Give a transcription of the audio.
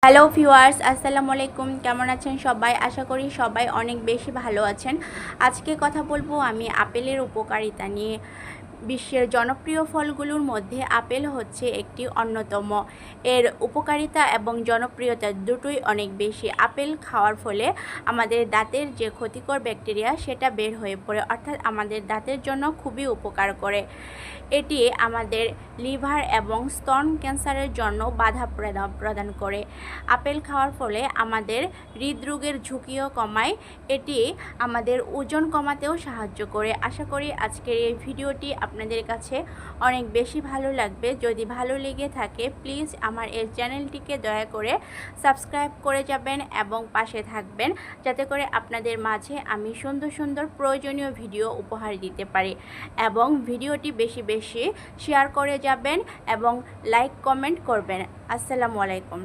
Hello viewers, আসসালামু আলাইকুম। কেমন আছেন সবাই? আশা করি সবাই অনেক বেশি ভালো আছেন। আজকে কথা বলবো আমি আপেলের উপকারিতা নিয়ে। বিশ্বের জনপ্রিয় ফলগুলোর মধ্যে আপেল হচ্ছে একটি অন্যতম। এর উপকারিতা এবং জনপ্রিয়তা দুটোই অনেক বেশি। আপেল খাওয়ার ফলে আমাদের দাঁতের যে ক্ষতিকর ব্যাকটেরিয়া সেটা বের হয়ে পড়ে, অর্থাৎ আমাদের দাঁতের জন্য খুবই উপকার করে। এটি আমাদের লিভার এবং স্তন ক্যান্সারের জন্য বাধা প্রদান করে। আপেল খাওয়ার ফলে আমাদের হৃদরোগের ঝুঁকিও কমায়। এটি আমাদের ওজন কমাতেও সাহায্য করে। আশা করি আজকের এই ভিডিওটি আপনাদের কাছে অনেক বেশি ভালো লাগবে। যদি ভালো লেগে থাকে প্লিজ আমার এই চ্যানেলটিকে দয়া করে সাবস্ক্রাইব করে যাবেন এবং পাশে থাকবেন, যাতে করে আপনাদের মাঝে আমি সুন্দর সুন্দর প্রয়োজনীয় ভিডিও উপহার দিতে পারি। এবং ভিডিওটি বেশি বেশি শেয়ার করে যাবেন এবং লাইক কমেন্ট করবেন। আসসালামু আলাইকুম।